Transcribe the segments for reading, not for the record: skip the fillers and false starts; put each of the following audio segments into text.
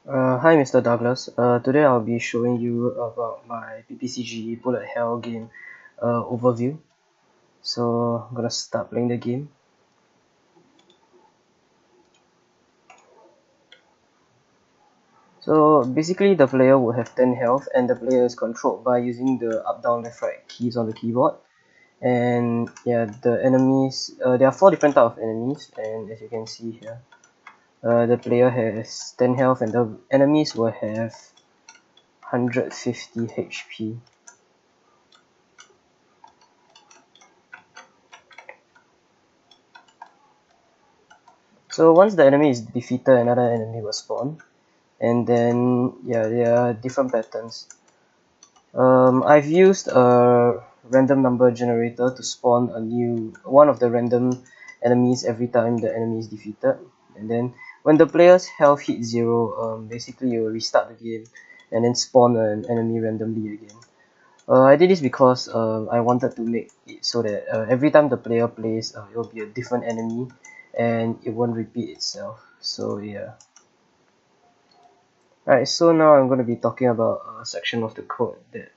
Hi Mr. Douglas. Today I'll be showing you about my PPCG Bullet Hell game overview. So I'm gonna start playing the game. So basically the player will have 10 health and the player is controlled by using the up, down, left, right keys on the keyboard. And yeah, the enemies, there are 4 different types of enemies, and as you can see here, the player has 10 health and the enemies will have 150 HP. So once the enemy is defeated, another enemy will spawn. And then yeah, there are different patterns. I've used a random number generator to spawn one of the random enemies every time the enemy is defeated, and then when the player's health hits 0, basically you will restart the game and then spawn an enemy randomly again. I did this because I wanted to make it so that every time the player plays, it will be a different enemy and it won't repeat itself. So yeah. Alright, so now I'm going to be talking about a section of the code that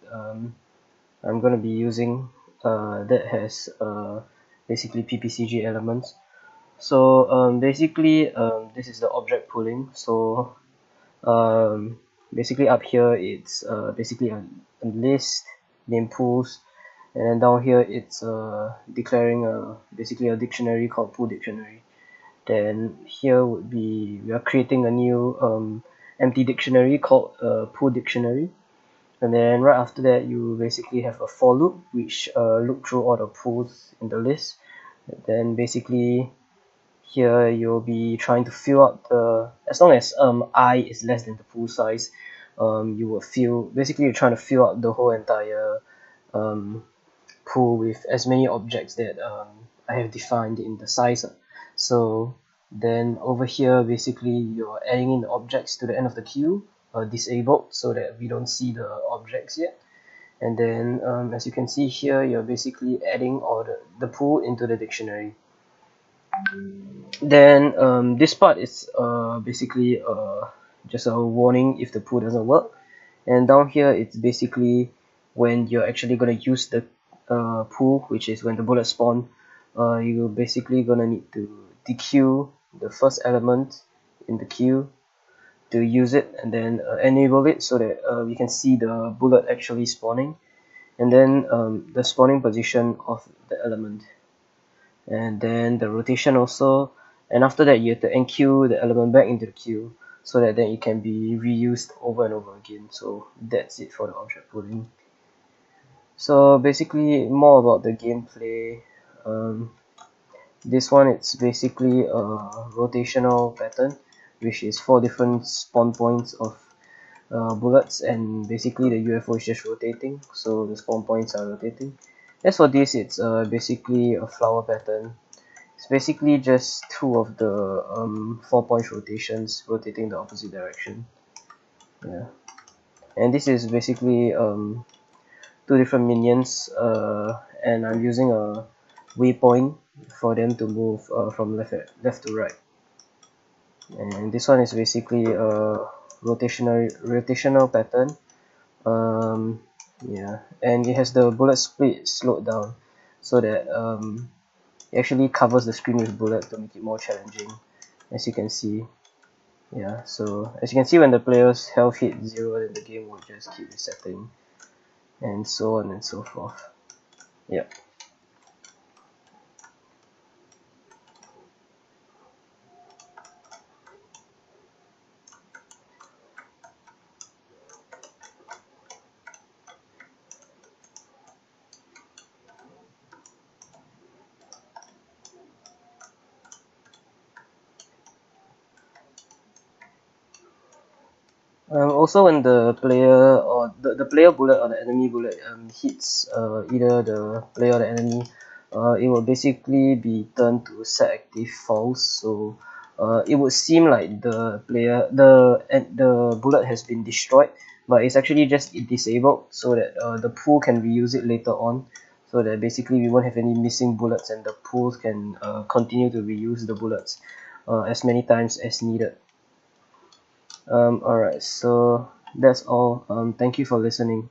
I'm going to be using that has basically PPCG elements. So basically this is the object pooling. So basically up here it's basically a list named pools, and then down here it's declaring basically a dictionary called pool dictionary. Then here would be we are creating a new empty dictionary called pool dictionary, and then right after that you basically have a for loop which loop through all the pools in the list. Then basically here you'll be trying to fill up the, as long as I is less than the pool size, you will basically you're trying to fill up the whole entire um, pool with as many objects that I have defined in the size. So then over here basically you're adding in the objects to the end of the queue, disabled so that we don't see the objects yet. And then as you can see here, you're basically adding all the pool into the dictionary. Then this part is basically just a warning if the pool doesn't work. And down here it's basically when you're actually going to use the pool, which is when the bullets spawn. You're basically going to need to dequeue the first element in the queue to use it, and then enable it so that we can see the bullet actually spawning, and then the spawning position of the element, and then the rotation also. And after that you have to enqueue the element back into the queue so that then it can be reused over and over again. So that's it for the object pooling. So basically more about the gameplay. This one, it's basically a rotational pattern, which is 4 different spawn points of bullets, and basically the UFO is just rotating, so the spawn points are rotating. As for this, it's basically a flower pattern. It's basically just 2 of the 4-point rotations rotating the opposite direction. Yeah, and this is basically 2 different minions, and I'm using a waypoint for them to move from left to right. And this one is basically a rotational pattern. Yeah, and it has the bullet split slowed down so that it actually covers the screen with bullets to make it more challenging, as you can see. Yeah, so as you can see, when the player's health hit 0, then the game will just keep resetting, and so on and so forth. Yeah. Also, when the player or the player bullet or the enemy bullet hits either the player or the enemy, it will basically be turned to set active false. So it would seem like the bullet has been destroyed, but it's actually just disabled so that the pool can reuse it later on. So that basically we won't have any missing bullets, and the pools can continue to reuse the bullets as many times as needed. Alright, so that's all. Thank you for listening.